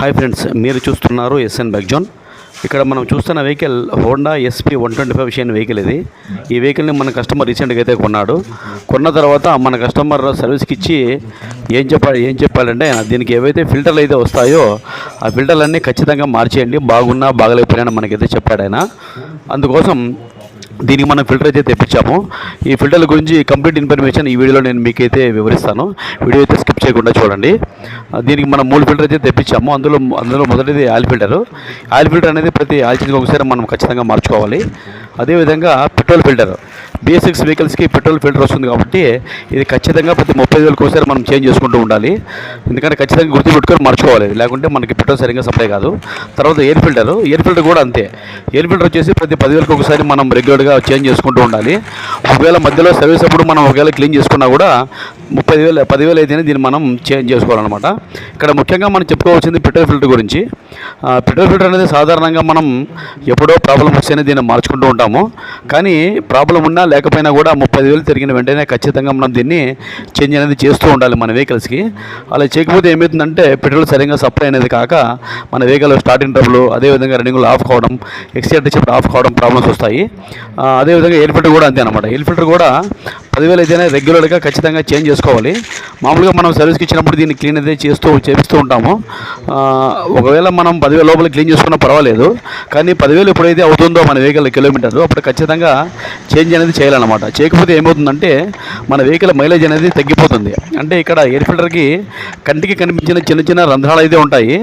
Hi friends, మీరు చూస్తున్నారు SN bike zone. ఇక్కడ మనం చూస్తున్న వెహికల్ హోండా ఎస్పీ 125 విషయం వెహికల్ ఇది. ఈ వెహికల్ని మన కస్టమర్ రీసెంట్గా అయితే కొన్న తర్వాత మన కస్టమర్ సర్వీస్కి ఇచ్చి ఏం చెప్పాలంటే దీనికి ఏవైతే ఫిల్టర్లు అయితే వస్తాయో ఆ ఫిల్టర్లన్నీ ఖచ్చితంగా మార్చేయండి, బాగున్నా బాగలేకపోయినా మనకైతే చెప్పాడు ఆయన. అందుకోసం దీనికి మనం ఫిల్టర్ అయితే తెప్పించాము. ఈ ఫిల్టర్ల గురించి కంప్లీట్ ఇన్ఫర్మేషన్ ఈ వీడియోలో నేను మీకైతే వివరిస్తాను. వీడియో అయితే స్కిప్ చేయకుండా చూడండి. దీనికి మనం 3 ఫిల్టర్ అయితే తెప్పించాము. అందులో మొదటిది ఆయిల్ ఫిల్టర్. ఆయిల్ ఫిల్టర్ అనేది ప్రతి ఆయిల్ చేంజ్కి ఒకసారి మనం ఖచ్చితంగా మార్చుకోవాలి. అదేవిధంగా పెట్రోల్ ఫిల్టర్, BS6 వెహికల్స్కి పెట్రోల్ ఫిల్టర్ వస్తుంది కాబట్టి ఇది ఖచ్చితంగా ప్రతి 35,000కి ఒకసారి మనం చేంజ్ చేసుకుంటూ ఉండాలి. ఎందుకంటే ఖచ్చితంగా గుర్తుపెట్టుకొని మార్చుకోవాలి, లేకుంటే మనకి పెట్రోల్ సరిగ్గా సప్లై కాదు. తర్వాత ఎయిర్ ఫిల్టర్ కూడా అంతే. ఎయిర్ ఫిల్టర్ వచ్చేసి ప్రతి 10,000కి ఒకసారి మనం రెగ్యులర్గా చేంజ్ చేసుకుంటూ ఉండాలి. ఒకవేళ మధ్యలో సర్వీస్ అప్పుడు మనం ఒకవేళ క్లీన్ చేసుకున్నా కూడా 10,000 అయితేనే దీన్ని మనం చేంజ్ చేసుకోవాలన్నమాట. ఇక్కడ ముఖ్యంగా మనం చెప్పుకోవాల్సింది పెట్రోల్ ఫిల్టర్ గురించి. పెట్రోల్ ఫిల్టర్ అనేది సాధారణంగా మనం ఎప్పుడో ప్రాబ్లం వస్తేనే దీన్ని మార్చుకుంటూ ఉంటాము. కానీ ప్రాబ్లం ఉన్నా లేకపోయినా కూడా 30,000 తిరిగిన వెంటనే ఖచ్చితంగా మనం దీన్ని చేంజ్ అనేది చేస్తూ ఉండాలి మన వెహికల్స్కి. అలా చేయకపోతే ఏమవుతుందంటే పెట్రోల్ సరిగ్గా సప్లై అనేది కాక మన వెహికల్ స్టార్టింగ్ ట్రబుల్, అదేవిధంగా రన్నింగ్లో ఆఫ్ కావడం, ఎక్సిడెంట్ చెప్పి ఆఫ్ కావడం ప్రాబ్లమ్స్ వస్తాయి. అదేవిధంగా ఎయిర్ ఫిల్టర్ కూడా అంతే అనమాట. ఎయిర్ ఫిల్టర్ కూడా 10,000 అయితేనే రెగ్యులర్గా ఖచ్చితంగా చేంజ్ చేసుకోవాలి. మామూలుగా మనం సర్వీస్కి ఇచ్చినప్పుడు దీన్ని క్లీన్ అయితే చేపిస్తూ ఉంటాము. ఒకవేళ మనం 10,000 లోపల క్లీన్ చేసుకున్నా పర్వాలేదు, కానీ 10,000 ఎప్పుడైతే అవుతుందో మన వెహికల్ కిలోమీటర్ అప్పుడు ఖచ్చితంగా చేంజ్ అనేది చేయాలన్నమాట. చేయకపోతే ఏమవుతుందంటే మన వెహికల్ మైలేజ్ అనేది తగ్గిపోతుంది. అంటే ఇక్కడ ఎయిర్ ఫిల్టర్కి కంటికి కనిపించిన చిన్న చిన్న రంధ్రాలు అయితే ఉంటాయి,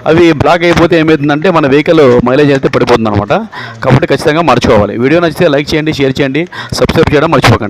అవి బ్లాక్ అయిపోతే ఏమవుతుందంటే మన వెహికల్ మైలేజ్ అయితే పడిపోతుంది అనమాట. కాబట్టి ఖచ్చితంగా మార్చుకోవాలి. వీడియో నచ్చితే లైక్ చేయండి, షేర్ చేయండి, సబ్స్క్రైబ్ చేయడం మర్చిపోకండి.